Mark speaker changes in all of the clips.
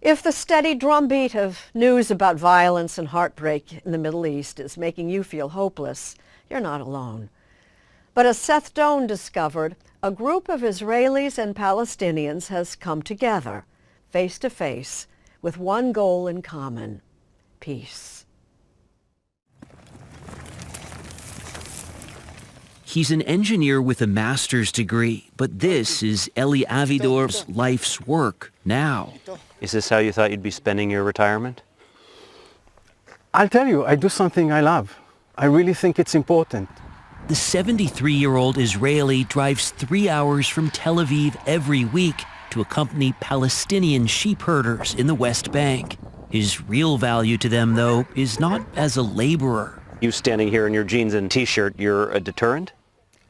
Speaker 1: If the steady drumbeat of news about violence and heartbreak in the Middle East is making you feel hopeless, you're not alone. But as Seth Doan discovered, a group of Israelis and Palestinians has come together, face to face, with one goal in common: peace.
Speaker 2: He's an engineer with a master's degree, but this is Eli Avidor's life's work now.
Speaker 3: Is this how you thought you'd be spending your retirement?
Speaker 4: I'll tell you, I do something I love. I really think it's important.
Speaker 2: The 73-year-old Israeli drives 3 hours from Tel Aviv every week to accompany Palestinian sheep herders in the West Bank. His real value to them, though, is not as a laborer.
Speaker 3: You standing here in your jeans and t-shirt, you're a deterrent?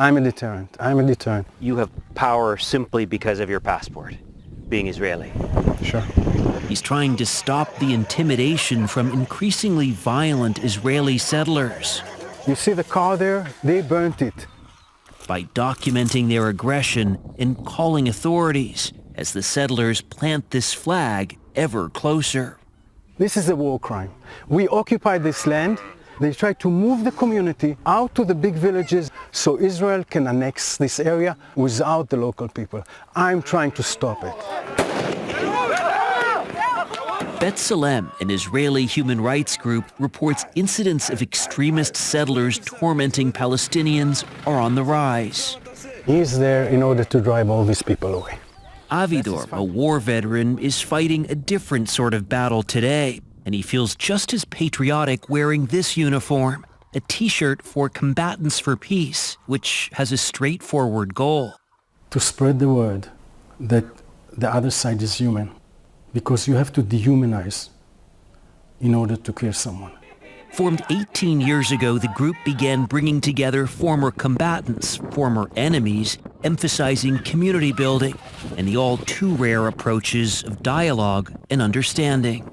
Speaker 4: I'm a deterrent. I'm a deterrent.
Speaker 3: You have power simply because of your passport, being Israeli.
Speaker 4: Sure.
Speaker 2: He's trying to stop the intimidation from increasingly violent Israeli settlers.
Speaker 4: You see the car there? They burnt it.
Speaker 2: By documenting their aggression and calling authorities as the settlers plant this flag ever closer.
Speaker 4: This is a war crime. We occupied this land. They tried to move the community out to the big villages so Israel can annex this area without the local people. I'm trying to stop it.
Speaker 2: B'Tselem, an Israeli human rights group, reports incidents of extremist settlers tormenting Palestinians are on the rise.
Speaker 4: He's there in order to drive all these people away.
Speaker 2: Avidor, a war veteran, is fighting a different sort of battle today, and he feels just as patriotic wearing this uniform, a t-shirt for Combatants for Peace, which has a straightforward goal.
Speaker 4: To spread the word that the other side is human, because you have to dehumanize in order to kill someone.
Speaker 2: Formed 18 years ago, the group began bringing together former combatants, former enemies, emphasizing community building and the all too rare approaches of dialogue and understanding.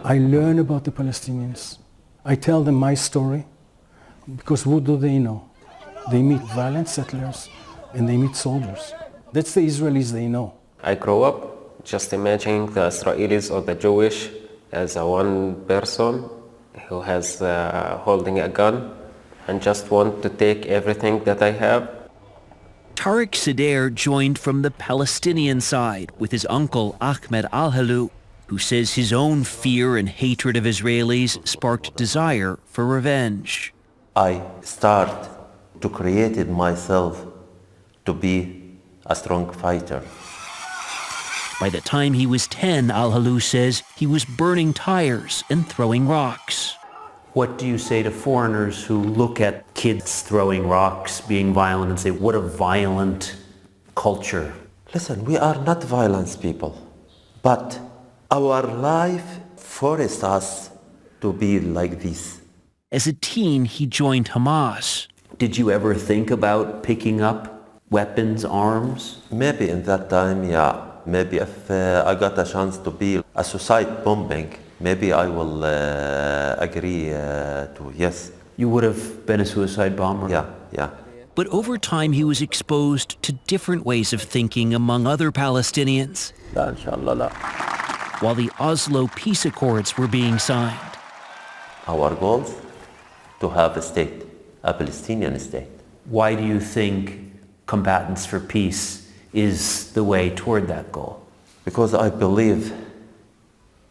Speaker 4: I learn about the Palestinians. I tell them my story, because what do they know? They meet violent settlers and they meet soldiers. That's the Israelis they know.
Speaker 5: I grew up just imagining the Israelis or the Jewish as a one person who has holding a gun and just want to take everything that I have.
Speaker 2: Tariq Sadair joined from the Palestinian side with his uncle Ahmed Al-Halou, who says his own fear and hatred of Israelis sparked desire for revenge.
Speaker 6: I start to create it myself to be a strong fighter.
Speaker 2: By the time he was 10, Al-Halou says he was burning tires and throwing rocks.
Speaker 3: What do you say to foreigners who look at kids throwing rocks, being violent, and say, what a violent culture?
Speaker 6: Listen, we are not violent people, but our life forced us to be like this.
Speaker 2: As a teen, he joined Hamas.
Speaker 3: Did you ever think about picking up weapons, arms?
Speaker 6: Maybe in that time, yeah. Maybe if I got a chance to be a suicide bombing, maybe I will agree to, yes.
Speaker 3: You would have been a suicide bomber?
Speaker 6: Yeah.
Speaker 2: But over time, he was exposed to different ways of thinking among other Palestinians. While the Oslo Peace Accords were being signed.
Speaker 6: Our goal is to have a state, a Palestinian state.
Speaker 3: Why do you think Combatants for Peace is the way toward that goal?
Speaker 6: Because I believe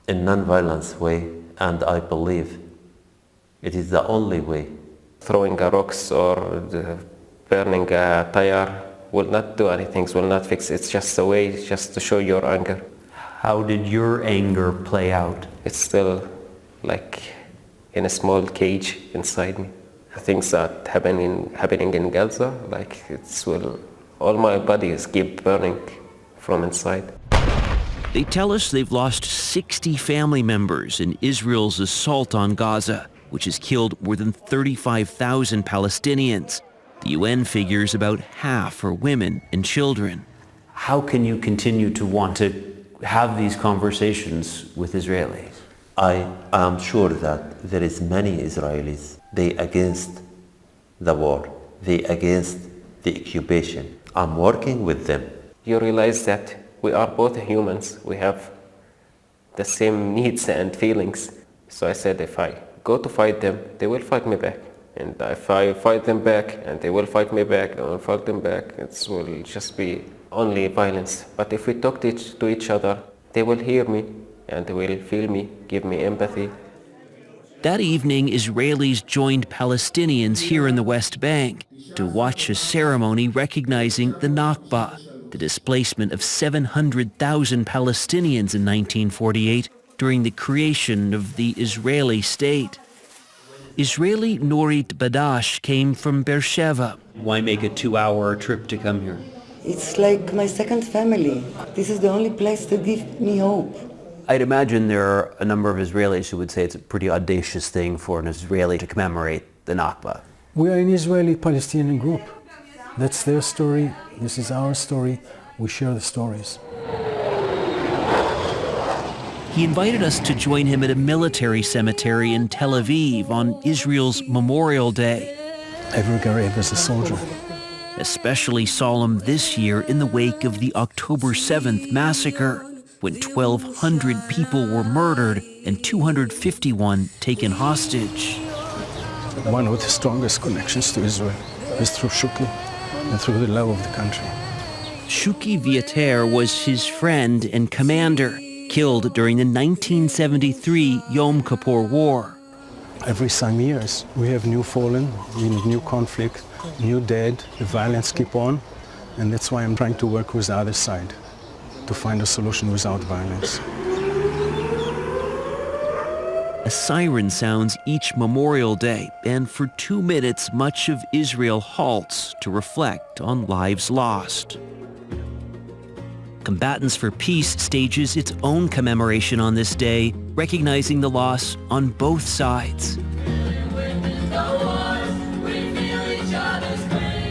Speaker 6: in non-violence way, and I believe it is the only way.
Speaker 5: Throwing rocks or burning a tire will not do anything, will not fix it. It's just a way just to show your anger.
Speaker 3: How did your anger play out?
Speaker 5: It's still like in a small cage inside me. Things that happening in Gaza, like all my bodies keep burning from inside.
Speaker 2: They tell us they've lost 60 family members in Israel's assault on Gaza, which has killed more than 35,000 Palestinians. The UN figures about half are women and children.
Speaker 3: How can you continue to want to have these conversations with Israelis?
Speaker 6: I am sure that there is many Israelis, they against the war, they against the occupation. I'm working with them.
Speaker 5: You realize that we are both humans. We have the same needs and feelings. So I said, if I go to fight them, they will fight me back. And if I fight them back and they will fight me back, I will fight them back, it will just be only violence. But if we talk to each other, they will hear me and they will feel me, give me empathy.
Speaker 2: That evening, Israelis joined Palestinians here in the West Bank to watch a ceremony recognizing the Nakba, the displacement of 700,000 Palestinians in 1948 during the creation of the Israeli state. Israeli Norit Badash came from Beersheba. Why make a 2-hour trip to come here?
Speaker 7: It's like my second family. This is the only place to give me hope.
Speaker 3: I'd imagine there are a number of Israelis who would say it's a pretty audacious thing for an Israeli to commemorate the Nakba.
Speaker 4: We are an Israeli-Palestinian group. That's their story. This is our story. We share the stories.
Speaker 2: He invited us to join him at a military cemetery in Tel Aviv on Israel's Memorial Day.
Speaker 4: Every Gareb is a soldier.
Speaker 2: Especially solemn this year in the wake of the October 7th massacre, when 1,200 people were murdered and 251 taken hostage.
Speaker 4: One of the strongest connections to Israel is through Shuki and through the love of the country.
Speaker 2: Shuki Viater was his friend and commander, killed during the 1973 Yom Kippur War.
Speaker 4: Every some years we have new fallen, new conflict, new dead, the violence keep on, and that's why I'm trying to work with the other side to find a solution without violence.
Speaker 2: A siren sounds each Memorial Day, and for 2 minutes much of Israel halts to reflect on lives lost. Combatants for Peace stages its own commemoration on this day, recognizing the loss on both sides.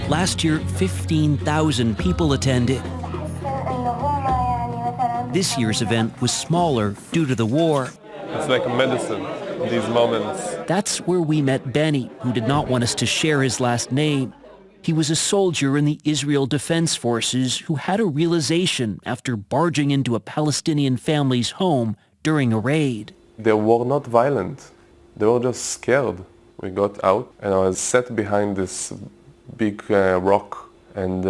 Speaker 2: Last year, 15,000 people attended. This year's event was smaller due to the war.
Speaker 8: It's like a medicine, these moments.
Speaker 2: That's where we met Benny, who did not want us to share his last name. He was a soldier in the Israel Defense Forces who had a realization after barging into a Palestinian family's home during a raid.
Speaker 8: They were not violent. They were just scared. We got out and I was sat behind this big rock and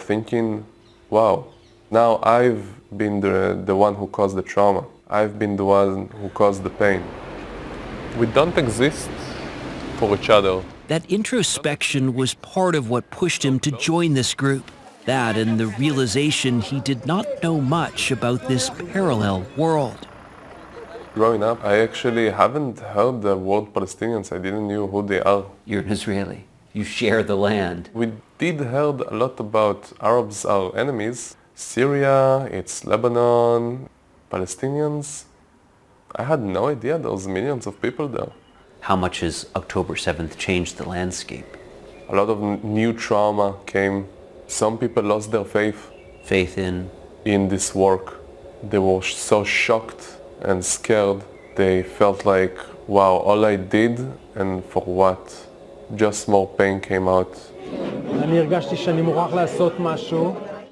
Speaker 8: thinking, wow, now I've been the one who caused the trauma. I've been the one who caused the pain. We don't exist for each other.
Speaker 2: That introspection was part of what pushed him to join this group. That and the realization he did not know much about this parallel world.
Speaker 8: Growing up, I actually haven't heard the word Palestinians. I didn't know who they are.
Speaker 3: You're an Israeli. You share the land.
Speaker 8: We did heard a lot about Arabs are enemies. Syria, it's Lebanon, Palestinians. I had no idea there was millions of people there.
Speaker 3: How much has October 7th changed the landscape?
Speaker 8: A lot of new trauma came. Some people lost their faith.
Speaker 3: Faith in
Speaker 8: this work. They were so shocked and scared. They felt like, wow, all I did and for what? Just more pain came out.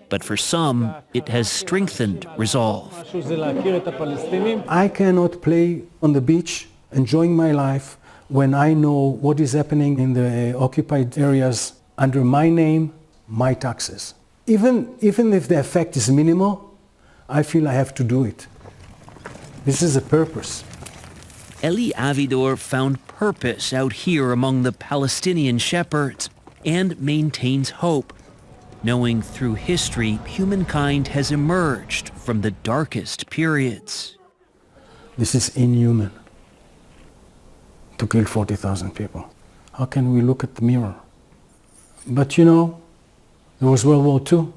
Speaker 2: But for some, it has strengthened resolve.
Speaker 4: I cannot play on the beach, enjoying my life, when I know what is happening in the occupied areas under my name, my taxes. Even if the effect is minimal, I feel I have to do it. This is a purpose.
Speaker 2: Eli Avidor found purpose out here among the Palestinian shepherds and maintains hope, knowing through history humankind has emerged from the darkest periods.
Speaker 4: This is inhuman, to kill 40,000 people. How can we look at the mirror? But you know, there was World War II.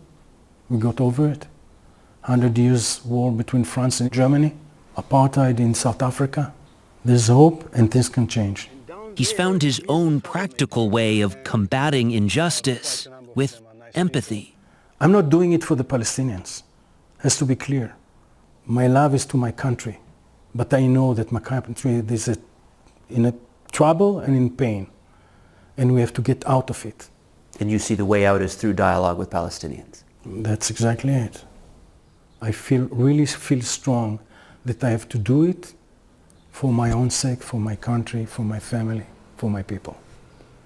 Speaker 4: We got over it. 100 years war between France and Germany. Apartheid in South Africa. There's hope and things can change.
Speaker 2: He's found his own practical way of combating injustice with empathy.
Speaker 4: I'm not doing it for the Palestinians. Has to be clear. My love is to my country, but I know that my country is in a trouble and in pain, and we have to get out of it.
Speaker 3: And you see the way out is through dialogue with Palestinians.
Speaker 4: That's exactly it. I really feel strong that I have to do it for my own sake, for my country, for my family, for my people.